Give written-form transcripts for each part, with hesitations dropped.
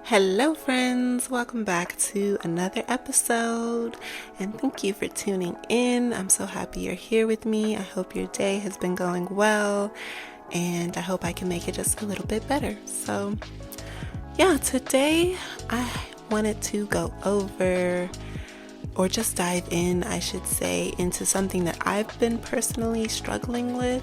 Hello, friends. Welcome back to another episode, and thank you for tuning in. I'm so happy you're here with me. I hope your day has been going well, and I hope I can make it just a little bit better. So, today I wanted to go over, or just dive in, I should say, into something that I've been personally struggling with.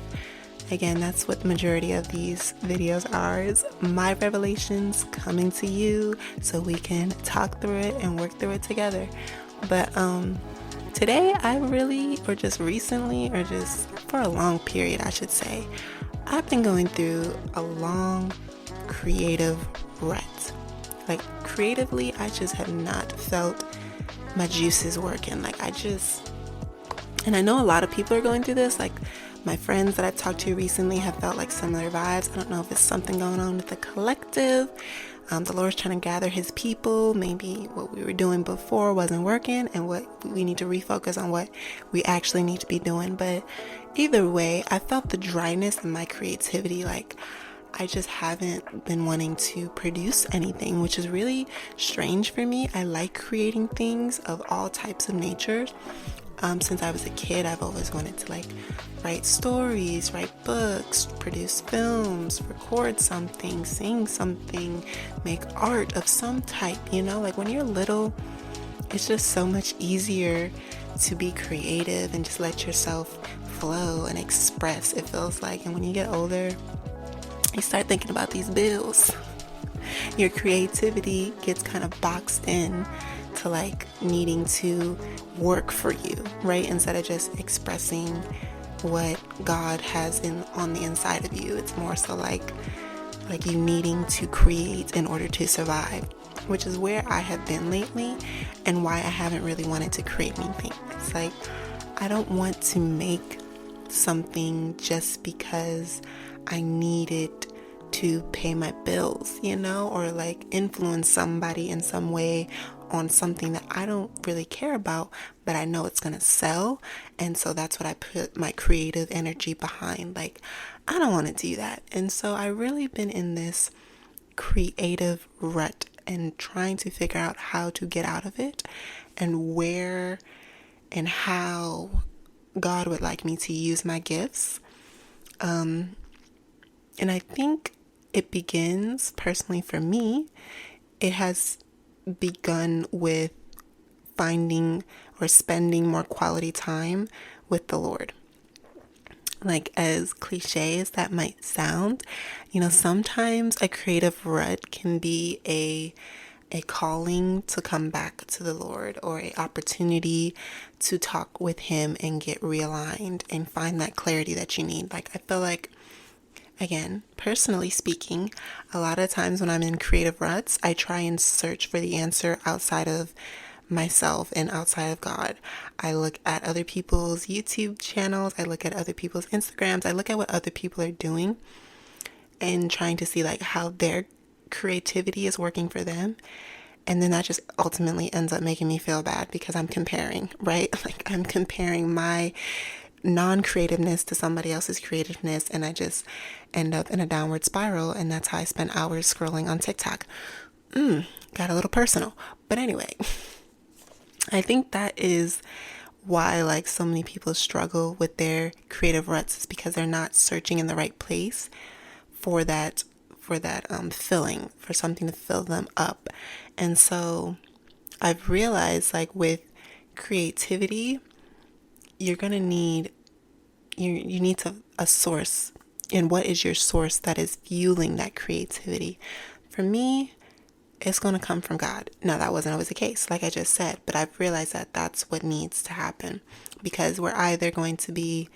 Again, that's what the majority of these videos are, is my revelations coming to you so we can talk through it and work through it together. But today or just recently, or just for a long period, I should say, I've been going through a long creative rut. Like, creatively, I just have not felt my juices working. And I know a lot of people are going through this. Like, my friends that I've talked to recently have felt like similar vibes. I don't know if it's something going on with the collective. The Lord's trying to gather his people. Maybe what we were doing before wasn't working, and what we need to refocus on what we actually need to be doing. But either way, I felt the dryness in my creativity. Like, I just haven't been wanting to produce anything, which is really strange for me. I like creating things of all types of natures. Since I was a kid, I've always wanted to write stories, write books, produce films, record something, sing something, make art of some type. Like, when you're little, it's just so much easier to be creative and just let yourself flow and express, it feels like. And when you get older, you start thinking about these bills. Your creativity gets kind of boxed in to needing to work for you, right? Instead of just expressing what God has on the inside of you. It's more so like you needing to create in order to survive, which is where I have been lately, and why I haven't really wanted to create anything. It's like, I don't want to make something just because I need it to pay my bills, or influence somebody in some way on something that I don't really care about, but I know it's gonna sell. And so that's what I put my creative energy behind. I don't want to do that. And so I really been in this creative rut and trying to figure out how to get out of it, and where and how God would like me to use my gifts. And I think it begins, personally for me, it has begun with finding or spending more quality time with the Lord. As cliche as that might sound, sometimes a creative rut can be a calling to come back to the Lord, or an opportunity to talk with him and get realigned and find that clarity that you need. I feel like, again, personally speaking, a lot of times when I'm in creative ruts, I try and search for the answer outside of myself and outside of God. I look at other people's YouTube channels, I look at other people's Instagrams, I look at what other people are doing and trying to see how their creativity is working for them. And then that just ultimately ends up making me feel bad, because I'm comparing, right? I'm comparing my non-creativeness to somebody else's creativeness, and I just end up in a downward spiral. And that's how I spend hours scrolling on TikTok. Got a little personal, but anyway, I think that is why so many people struggle with their creative ruts, is because they're not searching in the right place for that filling, for something to fill them up. And so I've realized, with creativity, you're gonna need you need a source. And what is your source that is fueling that creativity? For me, it's going to come from God. Now, that wasn't always the case, like I just said, but I've realized that that's what needs to happen, because we're either going to be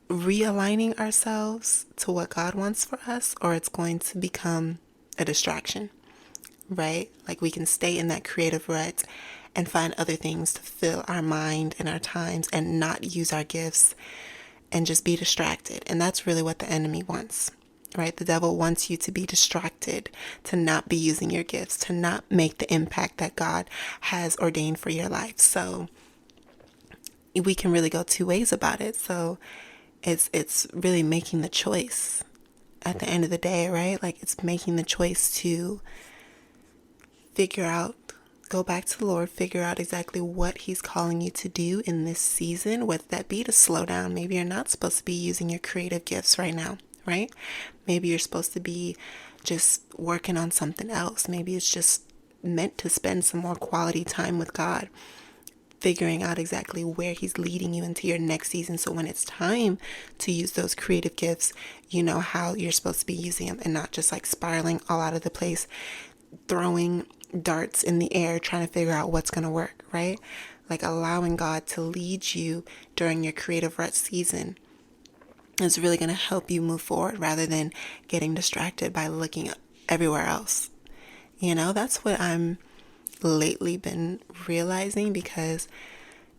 realigning ourselves to what God wants for us, or it's going to become a distraction, right? We can stay in that creative rut and find other things to fill our mind and our times, and not use our gifts, and just be distracted. And that's really what the enemy wants, right? The devil wants you to be distracted, to not be using your gifts, to not make the impact that God has ordained for your life. So we can really go two ways about it. So it's really making the choice at the end of the day, right? It's making the choice to go back to the Lord, figure out exactly what He's calling you to do in this season, whether that be to slow down. Maybe you're not supposed to be using your creative gifts right now, right? Maybe you're supposed to be just working on something else. Maybe it's just meant to spend some more quality time with God, figuring out exactly where He's leading you into your next season. So when it's time to use those creative gifts, you know how you're supposed to be using them and not just like spiraling all out of the place, throwing darts in the air, trying to figure out what's going to work, right? Like allowing God to lead you during your creative rut season is really going to help you move forward rather than getting distracted by looking everywhere else. That's what I'm lately been realizing, because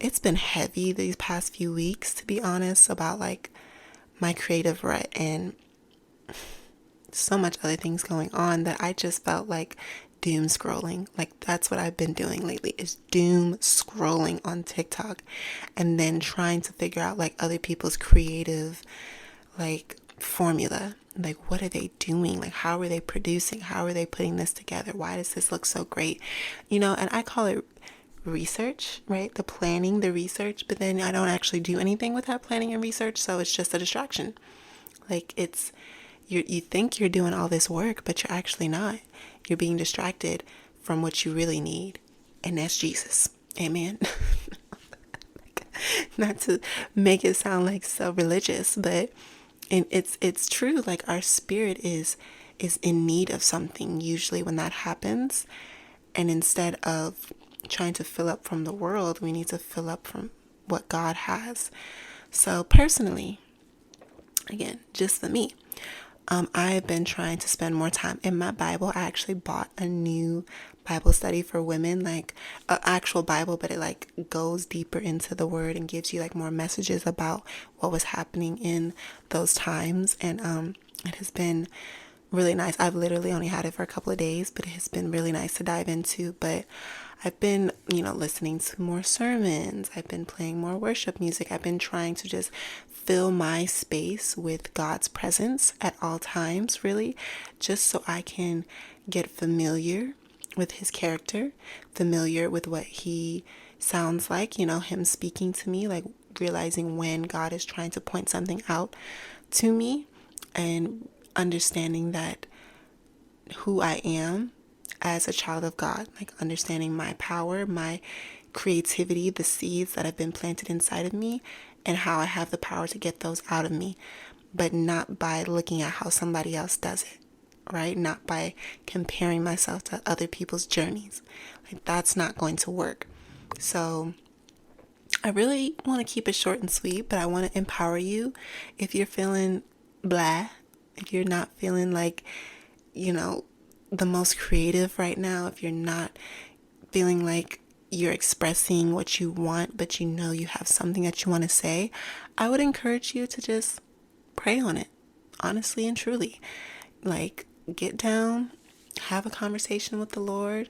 it's been heavy these past few weeks, to be honest, about like my creative rut and so much other things going on that I just felt like doom scrolling. Like that's what I've been doing lately, is doom scrolling on TikTok and then trying to figure out like other people's creative like formula. Like, what are they doing? Like, how are they producing? How are they putting this together? Why does this look so great? And I call it research, right? The planning, the research, but then I don't actually do anything with that planning and research. So it's just a distraction. Like you think you're doing all this work, but you're actually not. You're being distracted from what you really need. And that's Jesus. Amen. Not to make it sound like so religious, but it's true. Like our spirit is in need of something usually when that happens. And instead of trying to fill up from the world, we need to fill up from what God has. So personally, again, just for me, I've been trying to spend more time in my Bible. I actually bought a new Bible study for women, like an actual Bible, but it like goes deeper into the word and gives you like more messages about what was happening in those times. And it has been really nice. I've literally only had it for a couple of days, but it has been really nice to dive into. But I've been, listening to more sermons. I've been playing more worship music. I've been trying to just fill my space with God's presence at all times, really, just so I can get familiar with His character, familiar with what He sounds like, Him speaking to me, like realizing when God is trying to point something out to me, and understanding that who I am as a child of God, like understanding my power, my creativity, the seeds that have been planted inside of me, and how I have the power to get those out of me, but not by looking at how somebody else does it, right? Not by comparing myself to other people's journeys. Like that's not going to work. So I really want to keep it short and sweet, but I want to empower you. If you're feeling blah, if you're not feeling like, the most creative right now, if you're not feeling like you're expressing what you want, but you have something that you want to say, I would encourage you to just pray on it, honestly and truly. Like, get down, have a conversation with the Lord,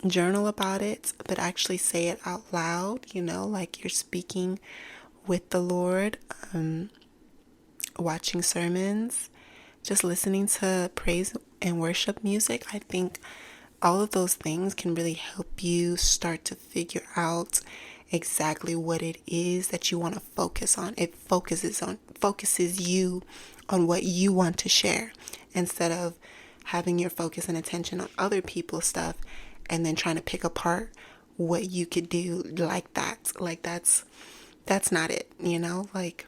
journal about it, but actually say it out loud, like you're speaking with the Lord, watching sermons, just listening to praise and worship music. I think all of those things can really help you start to figure out exactly what it is that you want to focus on. It focuses you on what you want to share, instead of having your focus and attention on other people's stuff and then trying to pick apart what you could do like that. Like that's not it, like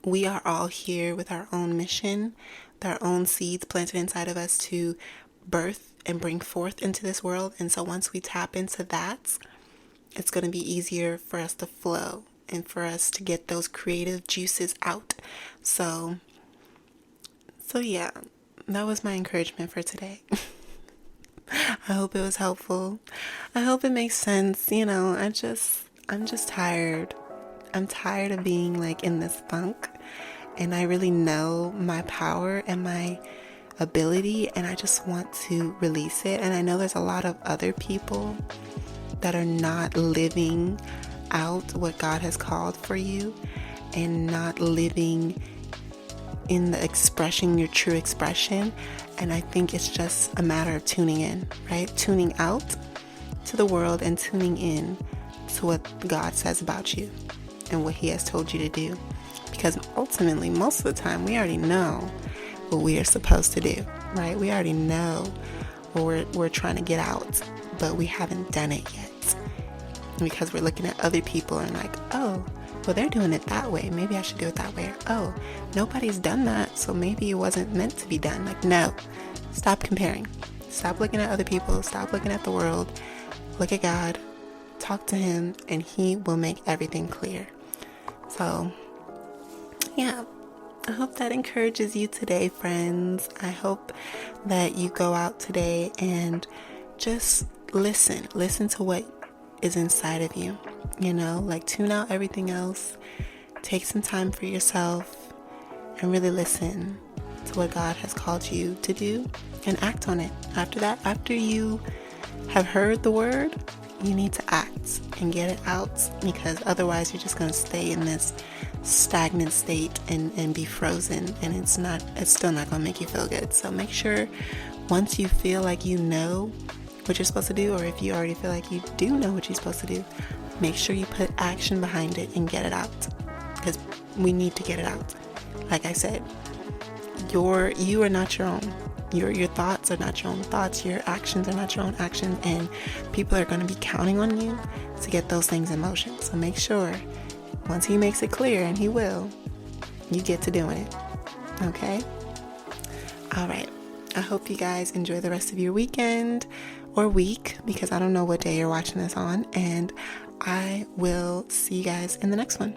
we are all here with our own mission, with our own seeds planted inside of us to birth and bring forth into this world. And so once we tap into that, it's going to be easier for us to flow and for us to get those creative juices out. So yeah, that was my encouragement for today. I hope it was helpful. I hope it makes sense. I'm just tired. I'm tired of being like in this funk, and I really know my power and my ability, and I just want to release it. And I know there's a lot of other people that are not living out what God has called for you, and not living in the expression, your true expression. And I think it's just a matter of tuning in, right? Tuning out to the world and tuning in to what God says about you and what He has told you to do. Because ultimately, most of the time, we already know what we are supposed to do, right? We already know what we're trying to get out, but we haven't done it yet. Because we're looking at other people and like, oh, well, they're doing it that way. Maybe I should do it that way. Or, oh, nobody's done that, so maybe it wasn't meant to be done. Like, no, stop comparing. Stop looking at other people. Stop looking at the world. Look at God. Talk to Him, and He will make everything clear. So, yeah, I hope that encourages you today, friends. I hope that you go out today and just listen to what is inside of you, like tune out everything else, take some time for yourself, and really listen to what God has called you to do and act on it. After you have heard the word, you need to act and get it out, because otherwise you're just going to stay in this stagnant state and be frozen, and it's still not going to make you feel good. So make sure once you feel like you know what you're supposed to do, or if you already feel like you do know what you're supposed to do, make sure you put action behind it and get it out, because we need to get it out. Like I said, you are not your own. Your thoughts are not your own thoughts. Your actions are not your own actions, and people are going to be counting on you to get those things in motion. So make sure once He makes it clear, and He will, you get to doing it. Okay? All right. I hope you guys enjoy the rest of your weekend or week, because I don't know what day you're watching this on, and I will see you guys in the next one.